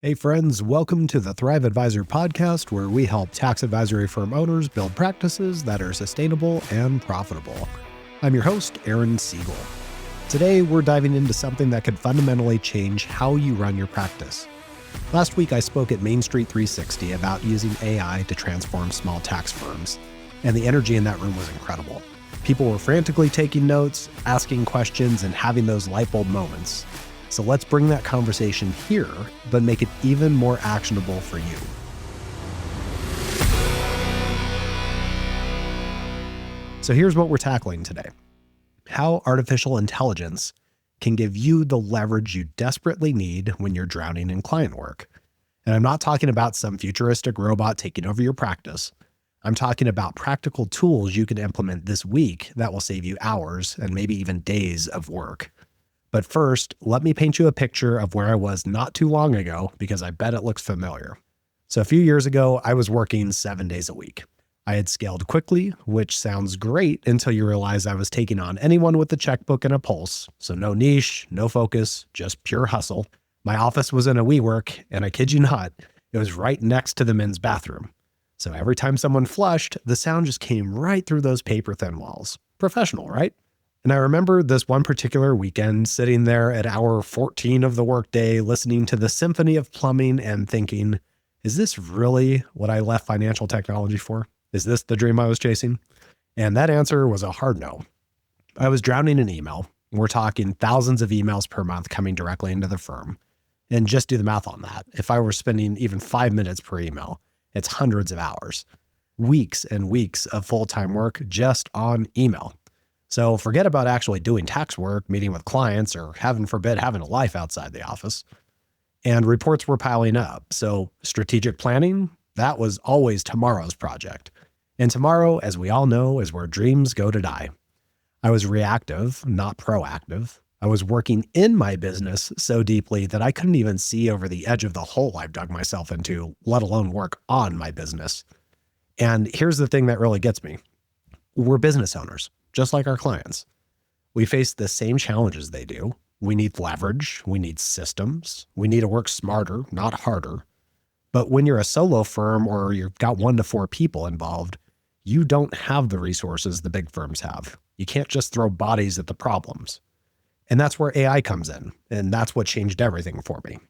Hey friends, welcome to the Thrive Advisor podcast, where we help tax advisory firm owners build practices that are sustainable and profitable. I'm your host, Aaron Siegel. Today, we're diving into something that could fundamentally change how you run your practice. Last week, I spoke at Main Street 360 about using AI to transform small tax firms, and the energy in that room was incredible. People were frantically taking notes, asking questions, and having those light bulb moments. So let's bring that conversation here, but make it even more actionable for you. So here's what we're tackling today: how artificial intelligence can give you the leverage you desperately need when you're drowning in client work. And I'm not talking about some futuristic robot taking over your practice. I'm talking about practical tools you can implement this week that will save you hours and maybe even days of work. But first, let me paint you a picture of where I was not too long ago, because I bet it looks familiar. So a few years ago, I was working 7 days a week. I had scaled quickly, which sounds great until you realize I was taking on anyone with a checkbook and a pulse. So no niche, no focus, just pure hustle. My office was in a WeWork, and I kid you not, it was right next to the men's bathroom. So every time someone flushed, the sound just came right through those paper-thin walls. Professional, right? And I remember this one particular weekend sitting there at hour 14 of the workday, listening to the symphony of plumbing and thinking, is this really what I left financial technology for? Is this the dream I was chasing? And that answer was a hard no. I was drowning in email. We're talking thousands of emails per month coming directly into the firm. And just do the math on that. If I were spending even 5 minutes per email, it's hundreds of hours, weeks and weeks of full-time work just on email. So forget about actually doing tax work, meeting with clients, or heaven forbid, having a life outside the office. And reports were piling up. So strategic planning, that was always tomorrow's project. And tomorrow, as we all know, is where dreams go to die. I was reactive, not proactive. I was working in my business so deeply that I couldn't even see over the edge of the hole I've dug myself into, let alone work on my business. And here's the thing that really gets me. We're business owners, just like our clients. We face the same challenges they do. We need leverage. We need systems. We need to work smarter, not harder. But when you're a solo firm or you've got 1 to 4 people involved, you don't have the resources the big firms have. You can't just throw bodies at the problems. And that's where AI comes in. And that's what changed everything for me.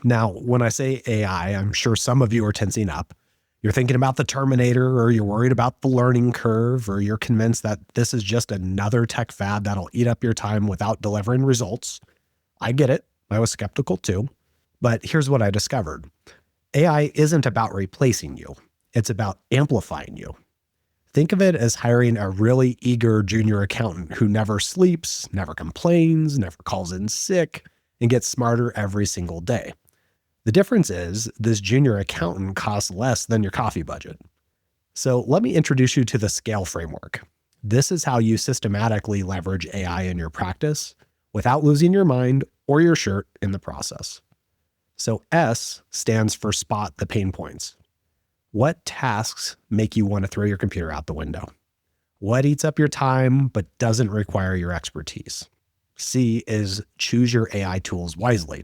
Now, when I say AI, I'm sure some of you are tensing up. You're thinking about the Terminator, or you're worried about the learning curve, or you're convinced that this is just another tech fad that'll eat up your time without delivering results. I get it. I was skeptical too. But here's what I discovered. AI isn't about replacing you. It's about amplifying you. Think of it as hiring a really eager junior accountant who never sleeps, never complains, never calls in sick, and gets smarter every single day. The difference is this junior accountant costs less than your coffee budget. So let me introduce you to the scale framework. This is how you systematically leverage AI in your practice without losing your mind or your shirt in the process. So S stands for spot the pain points. What tasks make you want to throw your computer out the window? What eats up your time but doesn't require your expertise? C is choose your AI tools wisely.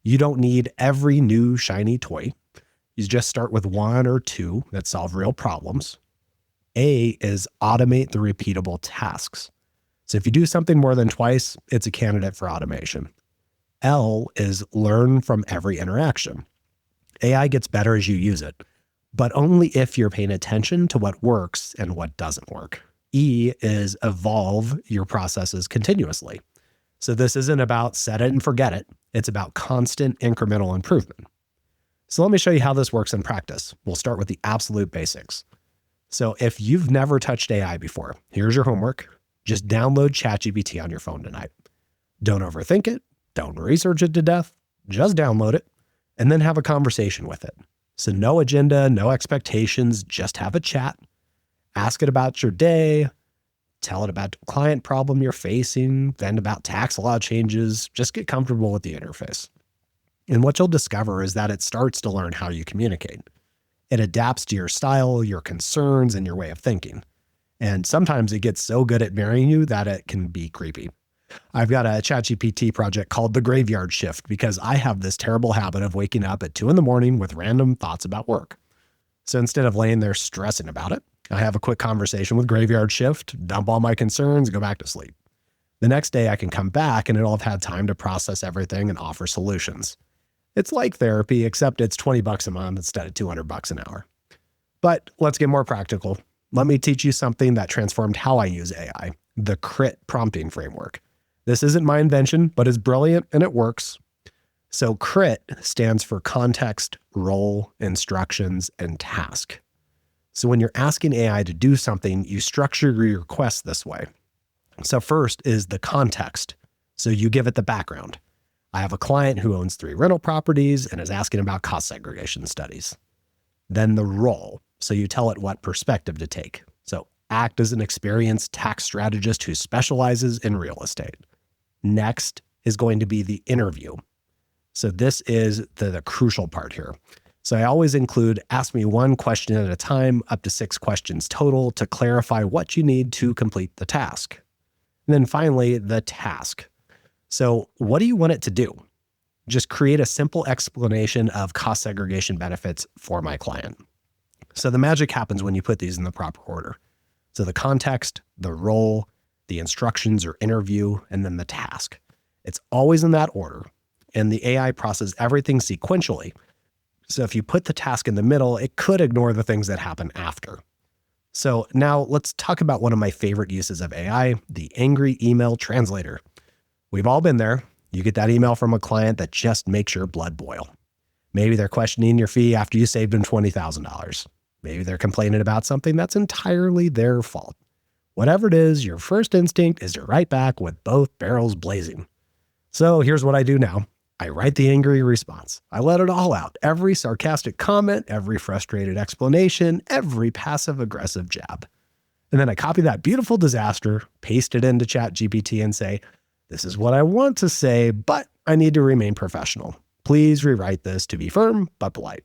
You don't need every new shiny toy. You just start with 1 or 2 that solve real problems. A is automate the repeatable tasks. So if you do something more than twice, it's a candidate for automation. L is learn from every interaction. AI gets better as you use it, but only if you're paying attention to what works and what doesn't work. E is evolve your processes continuously. So this isn't about set it and forget it. It's about constant incremental improvement. So let me show you how this works in practice. We'll start with the absolute basics. So if you've never touched AI before, here's your homework. Just download ChatGPT on your phone tonight. Don't overthink it. Don't research it to death. Just download it and then have a conversation with it. So no agenda, no expectations, just have a chat. Ask it about your day. Tell it about the client problem you're facing, then about tax law changes. Just get comfortable with the interface. And what you'll discover is that it starts to learn how you communicate. It adapts to your style, your concerns, and your way of thinking. And sometimes it gets so good at marrying you that it can be creepy. I've got a ChatGPT project called The Graveyard Shift because I have this terrible habit of waking up at 2 a.m. with random thoughts about work. So instead of laying there stressing about it, I have a quick conversation with Graveyard Shift, dump all my concerns, go back to sleep. The next day I can come back and it'll have had time to process everything and offer solutions. It's like therapy, except it's $20 a month instead of $200 an hour. But let's get more practical. Let me teach you something that transformed how I use AI, the CRIT prompting framework. This isn't my invention, but it's brilliant and it works. So CRIT stands for context, role, instructions, and task. So when you're asking AI to do something, you structure your request this way. So first is the context. So you give it the background. I have a client who owns 3 rental properties and is asking about cost segregation studies. Then the role. So you tell it what perspective to take. So act as an experienced tax strategist who specializes in real estate. Next is going to be the interview. So this is the crucial part here. So I always include ask me 1 question at a time, up to 6 questions total to clarify what you need to complete the task. And then finally, the task. So what do you want it to do? Just create a simple explanation of cost segregation benefits for my client. So the magic happens when you put these in the proper order. So the context, the role, the instructions or interview, and then the task. It's always in that order. And the AI processes everything sequentially. So if you put the task in the middle, it could ignore the things that happen after. So now let's talk about one of my favorite uses of AI, the angry email translator. We've all been there. You get that email from a client that just makes your blood boil. Maybe they're questioning your fee after you saved them $20,000. Maybe they're complaining about something that's entirely their fault. Whatever it is, your first instinct is to write back with both barrels blazing. So here's what I do now. I write the angry response. I let it all out. Every sarcastic comment, every frustrated explanation, every passive-aggressive jab. And then I copy that beautiful disaster, paste it into ChatGPT and say, this is what I want to say, but I need to remain professional. Please rewrite this to be firm but polite.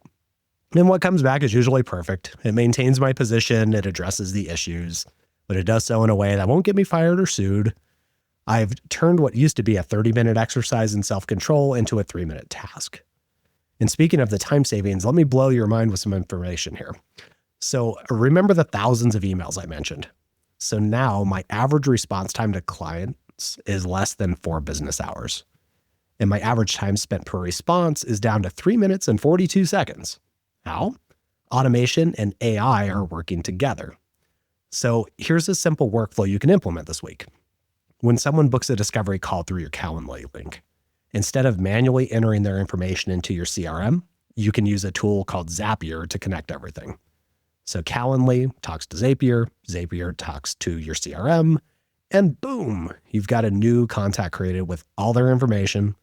And what comes back is usually perfect. It maintains my position, it addresses the issues, but it does so in a way that won't get me fired or sued. I've turned what used to be a 30-minute exercise in self-control into a 3-minute task. And speaking of the time savings, let me blow your mind with some information here. So remember the thousands of emails I mentioned. So now my average response time to clients is less than 4 business hours. And my average time spent per response is down to 3 minutes and 42 seconds. How? Automation and AI are working together. So here's a simple workflow you can implement this week. When someone books a discovery call through your Calendly link, instead of manually entering their information into your CRM, you can use a tool called Zapier to connect everything. So Calendly talks to Zapier, Zapier talks to your CRM, and boom, you've got a new contact created with all their information,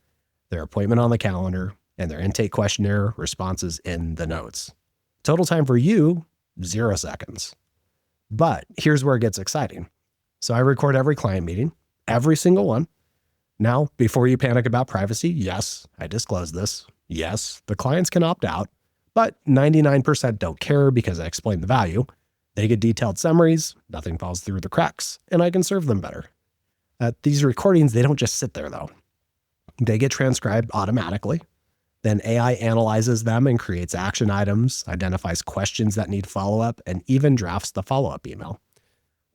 their appointment on the calendar, and their intake questionnaire responses in the notes. Total time for you, 0 seconds. But here's where it gets exciting. So I record every client meeting, every single one. Now, before you panic about privacy, yes, I disclose this. Yes, the clients can opt out, but 99% don't care because I explain the value. They get detailed summaries, nothing falls through the cracks, and I can serve them better. These recordings, they don't just sit there though. They get transcribed automatically. Then AI analyzes them and creates action items, identifies questions that need follow-up, and even drafts the follow-up email.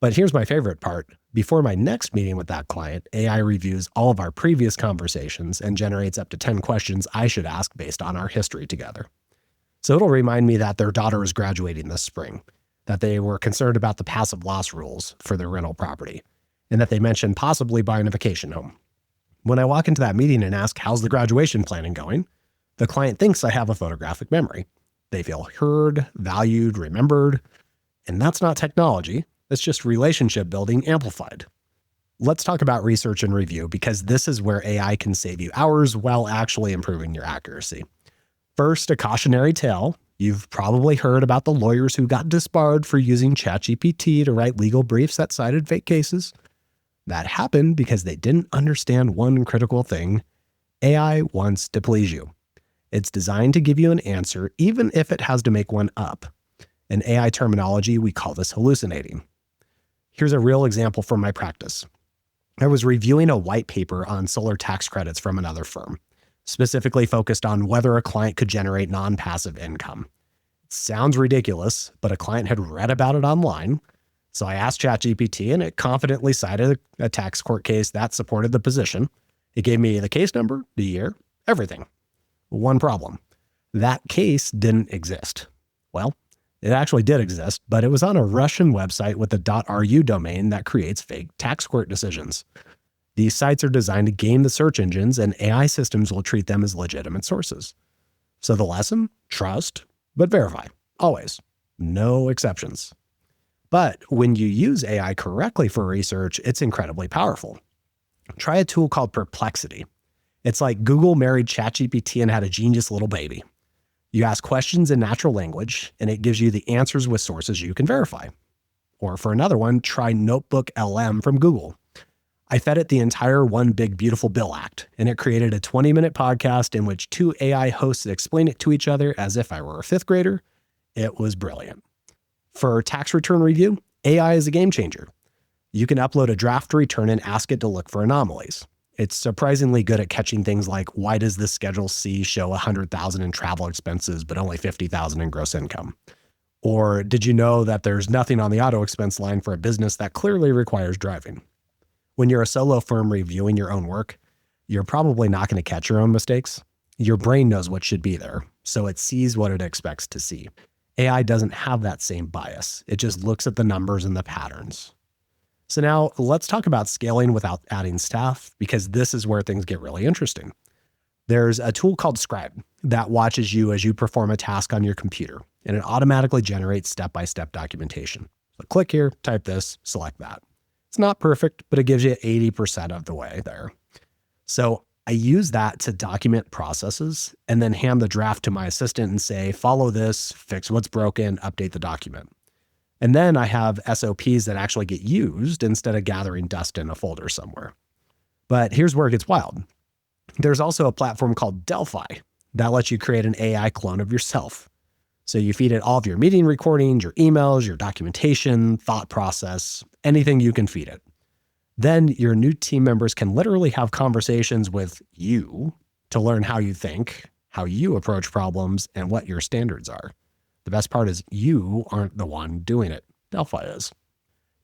But here's my favorite part. Before my next meeting with that client, AI reviews all of our previous conversations and generates up to 10 questions I should ask based on our history together. So it'll remind me that their daughter is graduating this spring, that they were concerned about the passive loss rules for their rental property, and that they mentioned possibly buying a vacation home. When I walk into that meeting and ask, how's the graduation planning going? The client thinks I have a photographic memory. They feel heard, valued, remembered, and that's not technology. It's just relationship building amplified. Let's talk about research and review because this is where AI can save you hours while actually improving your accuracy. First, a cautionary tale. You've probably heard about the lawyers who got disbarred for using ChatGPT to write legal briefs that cited fake cases. That happened because they didn't understand one critical thing. AI wants to please you. It's designed to give you an answer even if it has to make one up. In AI terminology, we call this hallucinating. Here's a real example from my practice. I was reviewing a white paper on solar tax credits from another firm, specifically focused on whether a client could generate non-passive income. It sounds ridiculous, but a client had read about it online. So I asked ChatGPT and it confidently cited a tax court case that supported the position. It gave me the case number, the year, everything. One problem. That case didn't exist. Well, it actually did exist, but it was on a Russian website with a .ru domain that creates fake tax court decisions. These sites are designed to game the search engines, and AI systems will treat them as legitimate sources. So the lesson? Trust, but verify. Always. No exceptions. But when you use AI correctly for research, it's incredibly powerful. Try a tool called Perplexity. It's like Google married ChatGPT and had a genius little baby. You ask questions in natural language, and it gives you the answers with sources you can verify. Or for another one, try Notebook LM from Google. I fed it the entire One Big Beautiful Bill Act, and it created a 20-minute podcast in which two AI hosts explain it to each other as if I were a fifth grader. It was brilliant. For tax return review, AI is a game changer. You can upload a draft return and ask it to look for anomalies. It's surprisingly good at catching things like, why does this Schedule C show $100,000 in travel expenses but only $50,000 in gross income? Or did you know that there's nothing on the auto expense line for a business that clearly requires driving? When you're a solo firm reviewing your own work, you're probably not going to catch your own mistakes. Your brain knows what should be there, so it sees what it expects to see. AI doesn't have that same bias. It just looks at the numbers and the patterns. So now let's talk about scaling without adding staff, because this is where things get really interesting. There's a tool called Scribe that watches you as you perform a task on your computer, and it automatically generates step-by-step documentation. So click here, type this, select that. It's not perfect, but it gives you 80% of the way there. So I use that to document processes and then hand the draft to my assistant and say, follow this, fix what's broken, update the document. And then I have SOPs that actually get used instead of gathering dust in a folder somewhere. But here's where it gets wild. There's also a platform called Delphi that lets you create an AI clone of yourself. So you feed it all of your meeting recordings, your emails, your documentation, thought process, anything you can feed it. Then your new team members can literally have conversations with you to learn how you think, how you approach problems, and what your standards are. The best part is you aren't the one doing it. Delphi is.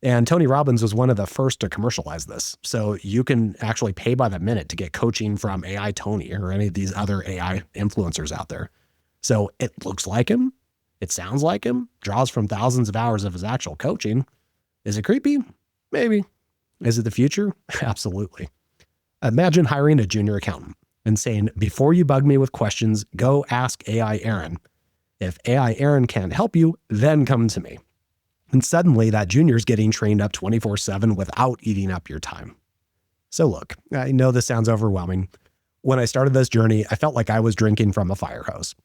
And Tony Robbins was one of the first to commercialize this. So you can actually pay by the minute to get coaching from AI Tony or any of these other AI influencers out there. So it looks like him. It sounds like him. Draws from thousands of hours of his actual coaching. Is it creepy? Maybe. Is it the future? Absolutely. Imagine hiring a junior accountant and saying, before you bug me with questions, go ask AI Aaron. If AI Aaron can't help you, then come to me. And suddenly that junior's getting trained up 24/7 without eating up your time. So look, I know this sounds overwhelming. When I started this journey, I felt like I was drinking from a fire hose.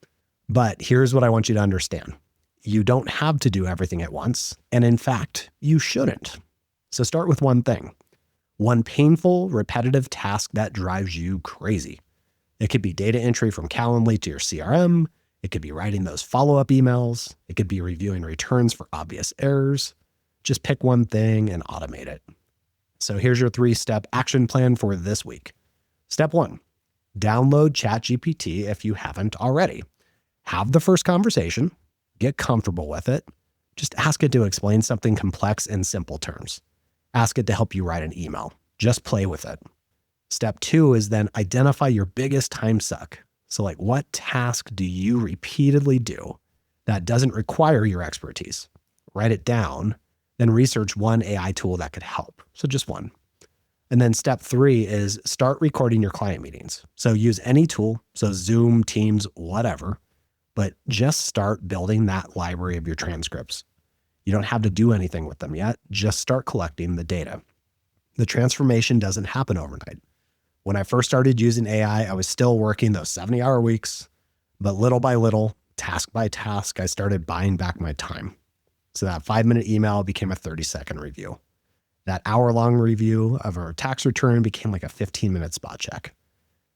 But here's what I want you to understand. You don't have to do everything at once. And in fact, you shouldn't. So start with one thing. One painful, repetitive task that drives you crazy. It could be data entry from Calendly to your CRM. It could be writing those follow-up emails. It could be reviewing returns for obvious errors. Just pick one thing and automate it. So here's your 3-step action plan for this week. Step 1, download ChatGPT if you haven't already. Have the first conversation, get comfortable with it. Just ask it to explain something complex in simple terms. Ask it to help you write an email. Just play with it. Step 2 is then identify your biggest time suck. So like, what task do you repeatedly do that doesn't require your expertise? Write it down, then research one AI tool that could help. So just one. And then step 3 is start recording your client meetings. So use any tool, so Zoom, Teams, whatever, but just start building that library of your transcripts. You don't have to do anything with them yet. Just start collecting the data. The transformation doesn't happen overnight. When I first started using AI, I was still working those 70-hour weeks, but little by little, task by task, I started buying back my time. So that 5-minute email became a 30-second review. That hour-long review of our tax return became like a 15-minute spot check.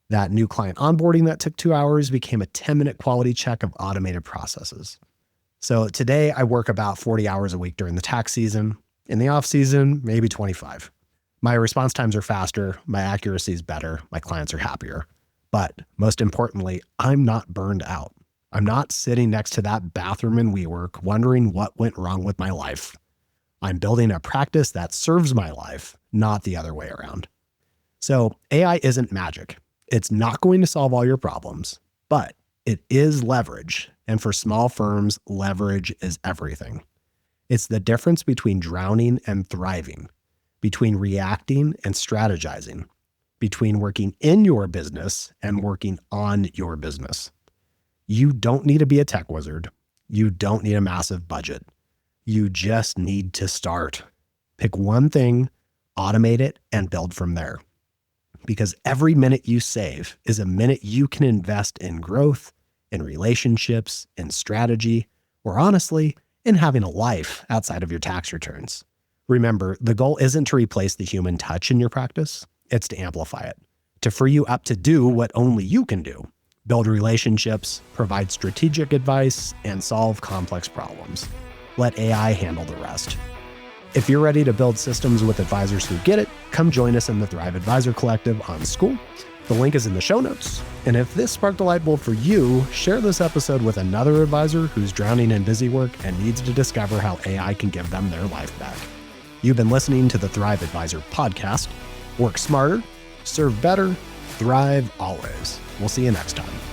That new client onboarding that took 2 hours became a 10-minute quality check of automated processes. So today I work about 40 hours a week during the tax season. In the off season, maybe 25. My response times are faster, my accuracy is better, my clients are happier. But most importantly, I'm not burned out. I'm not sitting next to that bathroom in WeWork wondering what went wrong with my life. I'm building a practice that serves my life, not the other way around. So AI isn't magic. It's not going to solve all your problems, but it is leverage. And for small firms, leverage is everything. It's the difference between drowning and thriving, between reacting and strategizing, between working in your business and working on your business. You don't need to be a tech wizard. You don't need a massive budget. You just need to start. Pick one thing, automate it, and build from there. Because every minute you save is a minute you can invest in growth, in relationships, in strategy, or honestly, in having a life outside of your tax returns. Remember, the goal isn't to replace the human touch in your practice. It's to amplify it, to free you up to do what only you can do. Build relationships, provide strategic advice, and solve complex problems. Let AI handle the rest. If you're ready to build systems with advisors who get it, come join us in the Thrive Advisor Collective on School. The link is in the show notes. And if this sparked a light bulb for you, share this episode with another advisor who's drowning in busy work and needs to discover how AI can give them their life back. You've been listening to the Thrive Advisor podcast. Work smarter, serve better, thrive always. We'll see you next time.